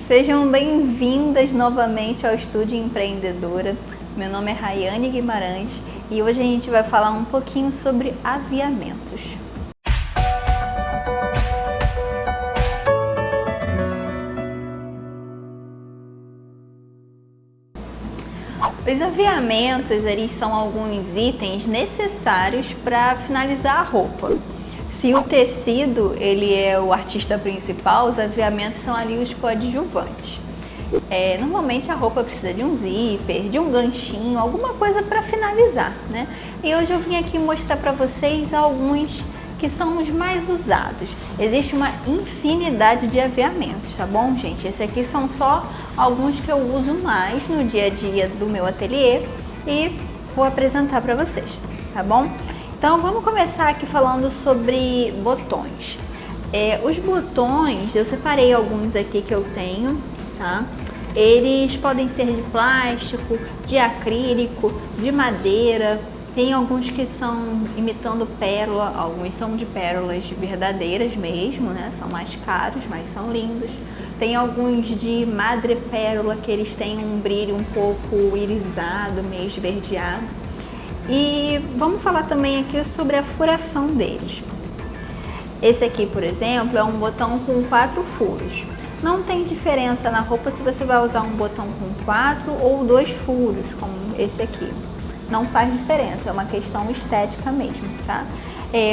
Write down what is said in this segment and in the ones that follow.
Sejam bem-vindas novamente ao Estúdio Empreendedora. Meu nome é Rayane Guimarães e hoje a gente vai falar um pouquinho sobre aviamentos. Os aviamentos, eles são alguns itens necessários para finalizar a roupa. Se o tecido ele é o artista principal, os aviamentos são ali os coadjuvantes. Normalmente a roupa precisa de um zíper, de um ganchinho, alguma coisa para finalizar, né? E hoje eu vim aqui mostrar para vocês alguns que são os mais usados. Existe uma infinidade de aviamentos, tá bom, gente? Esses aqui são só alguns que eu uso mais no dia a dia do meu ateliê e vou apresentar para vocês, tá bom? Então vamos começar aqui falando sobre botões. Os botões, eu separei alguns aqui que eu tenho, tá? Eles podem ser de plástico, de acrílico, de madeira. Tem alguns que são imitando pérola, alguns são de pérolas verdadeiras mesmo, né? São mais caros, mas são lindos. Tem alguns de madrepérola que eles têm um brilho um pouco irisado, meio esverdeado. E vamos falar também aqui sobre a furação deles. Esse aqui, por exemplo, é um botão com 4 furos. Não tem diferença na roupa se você vai usar um botão com 4 ou 2 furos, como esse aqui. Não faz diferença, é uma questão estética mesmo, tá?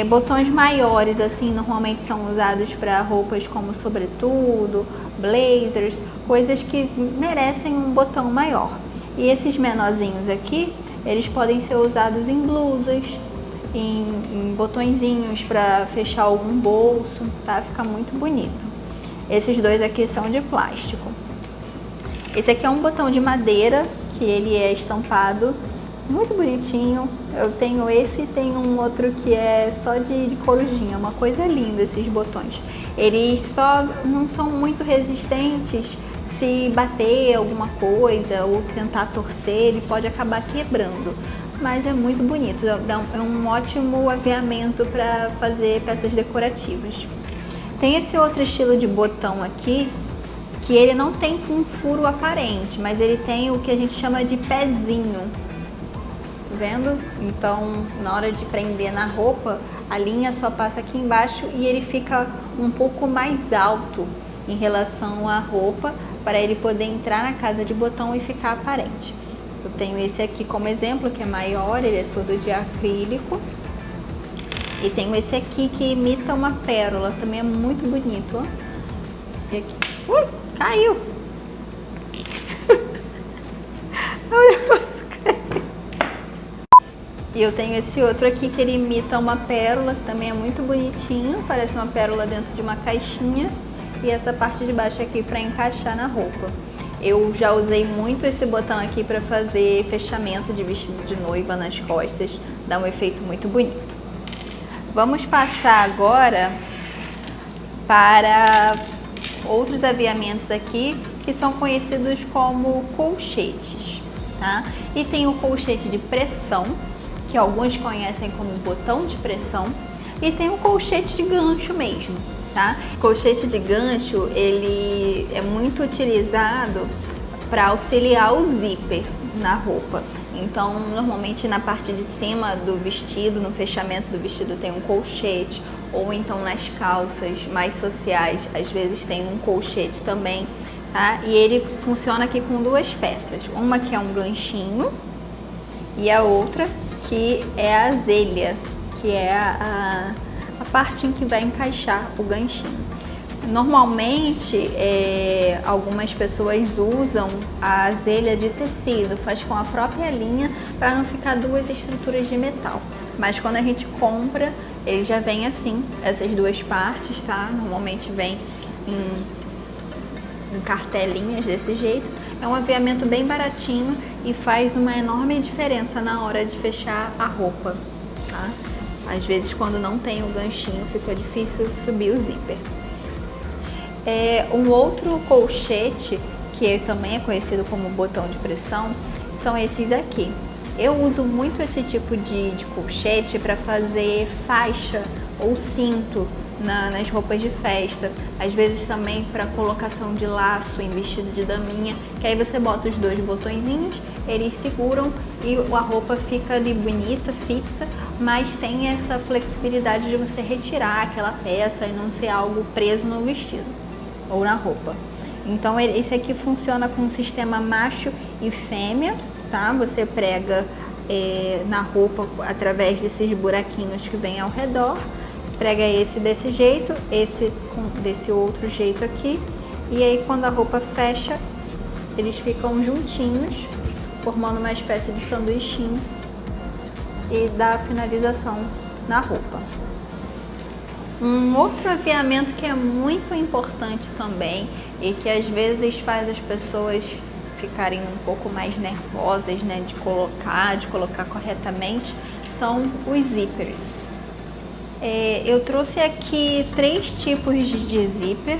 Botões maiores, assim, normalmente são usados para roupas como sobretudo, blazers, coisas que merecem um botão maior. E esses menorzinhos aqui, eles podem ser usados em blusas, em botõezinhos para fechar algum bolso, tá? Fica muito bonito. Esses dois aqui são de plástico. Esse aqui é um botão de madeira, que ele é estampado, muito bonitinho. Eu tenho esse e tenho um outro que é só de corujinha, uma coisa linda esses botões. Eles só não são muito resistentes. Se bater alguma coisa ou tentar torcer, ele pode acabar quebrando, mas é muito bonito, é um ótimo aviamento para fazer peças decorativas. Tem esse outro estilo de botão aqui, que ele não tem um furo aparente, mas ele tem o que a gente chama de pezinho, tá vendo? Então, na hora de prender na roupa, a linha só passa aqui embaixo e ele fica um pouco mais alto em relação à roupa, para ele poder entrar na casa de botão e ficar aparente. Eu tenho esse aqui como exemplo, que é maior, ele é todo de acrílico. E tenho esse aqui que imita uma pérola, também é muito bonito, ó. E aqui, caiu! E eu tenho esse outro aqui que ele imita uma pérola, também é muito bonitinho, parece uma pérola dentro de uma caixinha. E essa parte de baixo aqui para encaixar na roupa. Eu já usei muito esse botão aqui para fazer fechamento de vestido de noiva nas costas, dá um efeito muito bonito. Vamos passar agora para outros aviamentos aqui que são conhecidos como colchetes, tá? E tem o colchete de pressão, que alguns conhecem como botão de pressão, e tem o colchete de gancho mesmo. Tá? Colchete de gancho, ele é muito utilizado para auxiliar o zíper na roupa. Então, normalmente na parte de cima do vestido, no fechamento do vestido tem um colchete, ou então nas calças mais sociais, às vezes tem um colchete também, tá? E ele funciona aqui com 2 peças, uma que é um ganchinho e a outra que é a azelha, que é a parte em que vai encaixar o ganchinho. Normalmente, algumas pessoas usam a azelha de tecido, faz com a própria linha para não ficar 2 estruturas de metal. Mas quando a gente compra, ele já vem assim, essas 2 partes, tá? Normalmente vem em cartelinhas desse jeito. É um aviamento bem baratinho e faz uma enorme diferença na hora de fechar a roupa, tá? Às vezes, quando não tem o ganchinho, fica difícil subir o zíper. Um outro colchete, que também é conhecido como botão de pressão, são esses aqui. Eu uso muito esse tipo de colchete para fazer faixa ou cinto nas roupas de festa, às vezes também para colocação de laço em vestido de daminha, que aí você bota os 2 botõezinhos, eles seguram e a roupa fica ali bonita, fixa, mas tem essa flexibilidade de você retirar aquela peça e não ser algo preso no vestido ou na roupa. Então esse aqui funciona com o sistema macho e fêmea, tá? Você prega na roupa através desses buraquinhos que vem ao redor, prega esse desse jeito, esse desse outro jeito aqui, e aí quando a roupa fecha, eles ficam juntinhos, formando uma espécie de sanduichinho e dá a finalização na roupa. Um outro aviamento que é muito importante também e que às vezes faz as pessoas ficarem um pouco mais nervosas, né, de colocar corretamente, são os zippers. Eu trouxe aqui 3 tipos de zíper,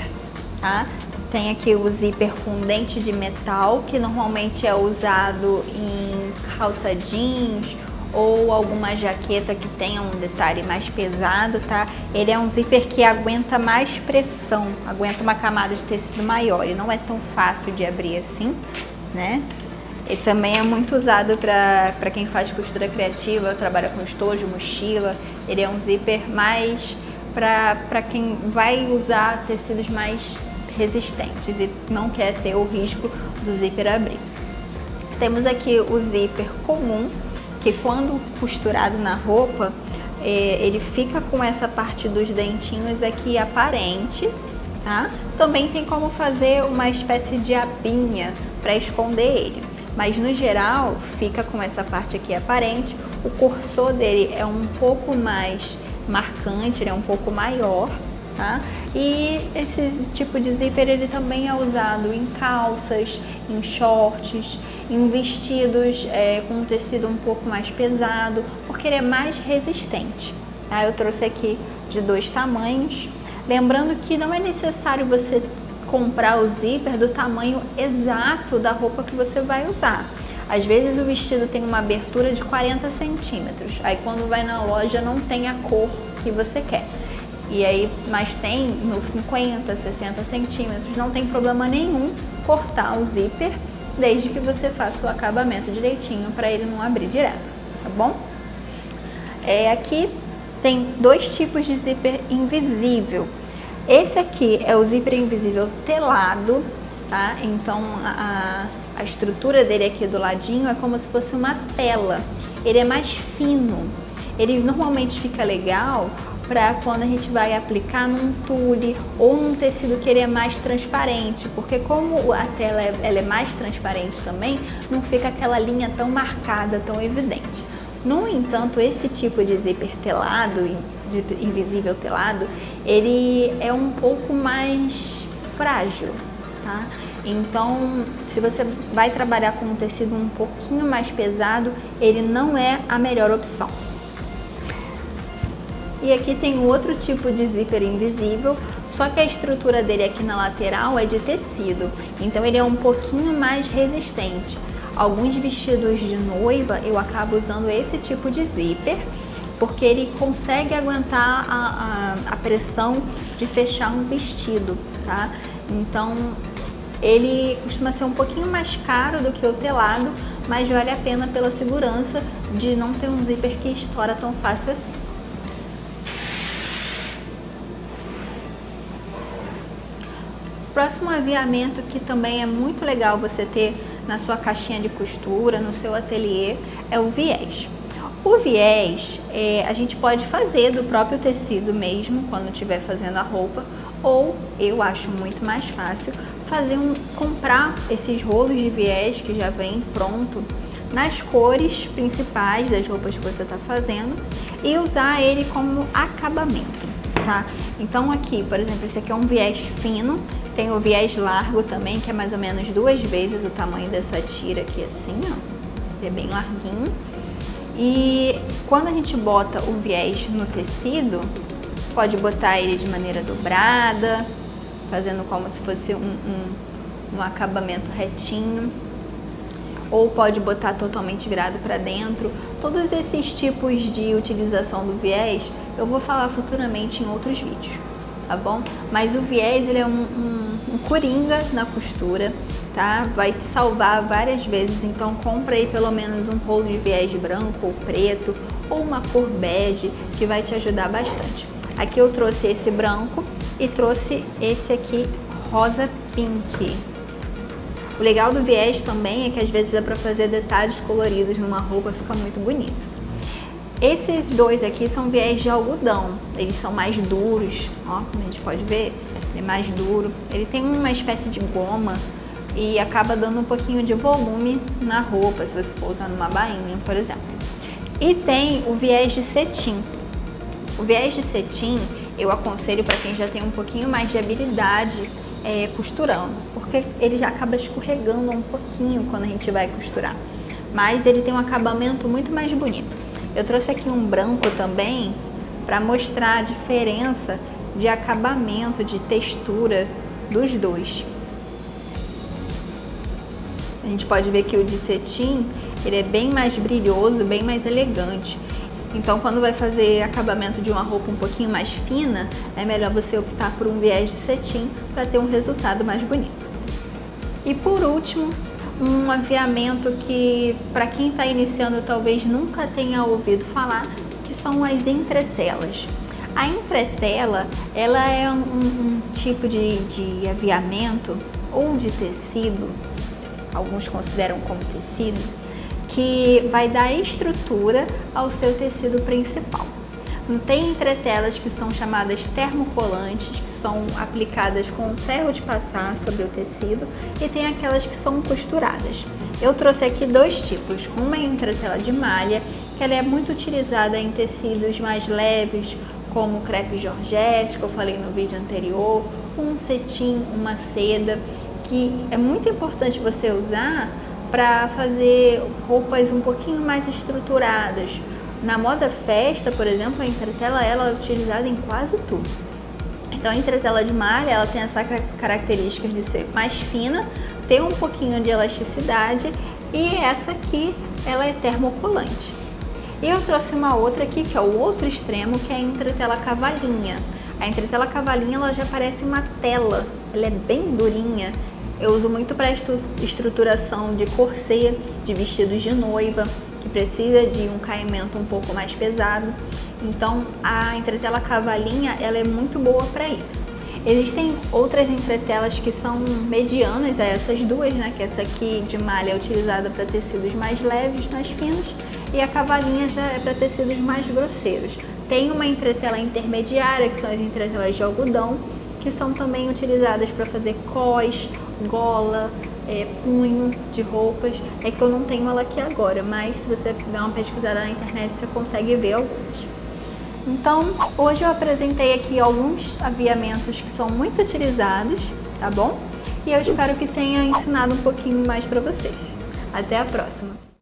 tá? Tem aqui o zíper com dente de metal, que normalmente é usado em calça jeans ou alguma jaqueta que tenha um detalhe mais pesado, tá? Ele é um zíper que aguenta mais pressão, aguenta uma camada de tecido maior, ele não é tão fácil de abrir assim, né? Ele também é muito usado para quem faz costura criativa, trabalha com estojo, mochila. Ele é um zíper mais para quem vai usar tecidos mais resistentes e não quer ter o risco do zíper abrir. Temos aqui o zíper comum, que quando costurado na roupa, ele fica com essa parte dos dentinhos aqui aparente, tá? Também tem como fazer uma espécie de abinha para esconder ele, mas no geral fica com essa parte aqui aparente. O corso dele é um pouco mais marcante, ele é um pouco maior, tá? E esse tipo de zíper ele também é usado em calças, em shorts, em vestidos com um tecido um pouco mais pesado, porque ele é mais resistente, tá? Eu trouxe aqui de 2 tamanhos, lembrando que não é necessário você comprar o zíper do tamanho exato da roupa que você vai usar. Às vezes o vestido tem uma abertura de 40 centímetros, aí quando vai na loja não tem a cor que você quer. E aí, mas tem no 50, 60 centímetros, não tem problema nenhum cortar o zíper, desde que você faça o acabamento direitinho para ele não abrir direto, tá bom? Aqui tem 2 tipos de zíper invisível. Esse aqui é o zíper invisível telado, tá? Então a estrutura dele aqui do ladinho é como se fosse uma tela. Ele é mais fino. Ele normalmente fica legal para quando a gente vai aplicar num tule ou num tecido que ele é mais transparente, porque como a tela ela é mais transparente também, não fica aquela linha tão marcada, tão evidente. No entanto, esse tipo de zíper telado, de invisível telado, ele é um pouco mais frágil, tá? Então, se você vai trabalhar com um tecido um pouquinho mais pesado, ele não é a melhor opção. E aqui tem outro tipo de zíper invisível, só que a estrutura dele aqui na lateral é de tecido, então ele é um pouquinho mais resistente. Alguns vestidos de noiva eu acabo usando esse tipo de zíper, porque ele consegue aguentar a pressão de fechar um vestido, tá? Então ele costuma ser um pouquinho mais caro do que o telado, mas vale a pena pela segurança de não ter um zíper que estoura tão fácil assim. Próximo aviamento que também é muito legal você ter na sua caixinha de costura, no seu ateliê, é o viés. O viés a gente pode fazer do próprio tecido mesmo, quando estiver fazendo a roupa, ou eu acho muito mais fácil comprar esses rolos de viés que já vem pronto nas cores principais das roupas que você está fazendo e usar ele como acabamento, tá? Então aqui, por exemplo, esse aqui é um viés fino. Tem o viés largo também, que é mais ou menos 2 vezes o tamanho dessa tira aqui, assim, ó. Ele é bem larguinho. E quando a gente bota o viés no tecido, pode botar ele de maneira dobrada, fazendo como se fosse um acabamento retinho. Ou pode botar totalmente virado para dentro. Todos esses tipos de utilização do viés eu vou falar futuramente em outros vídeos, tá bom? Mas o viés, ele é um coringa na costura, tá? Vai te salvar várias vezes, então compra aí pelo menos um rolo de viés branco ou preto ou uma cor bege que vai te ajudar bastante. Aqui eu trouxe esse branco e trouxe esse aqui rosa pink. O legal do viés também é que às vezes dá pra fazer detalhes coloridos numa roupa, fica muito bonito. Esses dois aqui são viés de algodão, eles são mais duros, ó, como a gente pode ver, ele é mais duro. Ele tem uma espécie de goma e acaba dando um pouquinho de volume na roupa, se você for usando uma bainha, por exemplo. E tem o viés de cetim. O viés de cetim eu aconselho para quem já tem um pouquinho mais de habilidade costurando, porque ele já acaba escorregando um pouquinho quando a gente vai costurar, mas ele tem um acabamento muito mais bonito. Eu trouxe aqui um branco também para mostrar a diferença de acabamento, de textura dos dois. A gente pode ver que o de cetim, ele é bem mais brilhoso, bem mais elegante. Então, quando vai fazer acabamento de uma roupa um pouquinho mais fina, é melhor você optar por um viés de cetim para ter um resultado mais bonito. E por último, um aviamento que para quem está iniciando talvez nunca tenha ouvido falar, que são as entretelas. A entretela, ela é um tipo de aviamento ou de tecido, alguns consideram como tecido, que vai dar estrutura ao seu tecido principal. Tem entretelas que são chamadas termocolantes, que são aplicadas com ferro de passar sobre o tecido, e tem aquelas que são costuradas. Eu trouxe aqui dois tipos, uma entretela de malha, que ela é muito utilizada em tecidos mais leves, como o crepe georgette, que eu falei no vídeo anterior, um cetim, uma seda, que é muito importante você usar para fazer roupas um pouquinho mais estruturadas. Na moda festa, por exemplo, a entretela ela é utilizada em quase tudo. Então a entretela de malha, ela tem essa característica de ser mais fina, ter um pouquinho de elasticidade, e essa aqui, ela é termocolante. E eu trouxe uma outra aqui, que é o outro extremo, que é a entretela cavalinha. A entretela cavalinha, ela já parece uma tela, ela é bem durinha. Eu uso muito para estruturação de corset, de vestidos de noiva, que precisa de um caimento um pouco mais pesado. Então a entretela cavalinha, ela é muito boa para isso. Existem outras entretelas que são medianas a essas duas, né? Que essa aqui de malha é utilizada para tecidos mais leves, mais finos, e a cavalinha já é para tecidos mais grosseiros. Tem uma entretela intermediária, que são as entretelas de algodão, que são também utilizadas para fazer cós, gola, punho de roupas. É que eu não tenho ela aqui agora, mas se você der uma pesquisada na internet, você consegue ver algumas. Então, hoje eu apresentei aqui alguns aviamentos que são muito utilizados, tá bom? E eu espero que tenha ensinado um pouquinho mais para vocês. Até a próxima!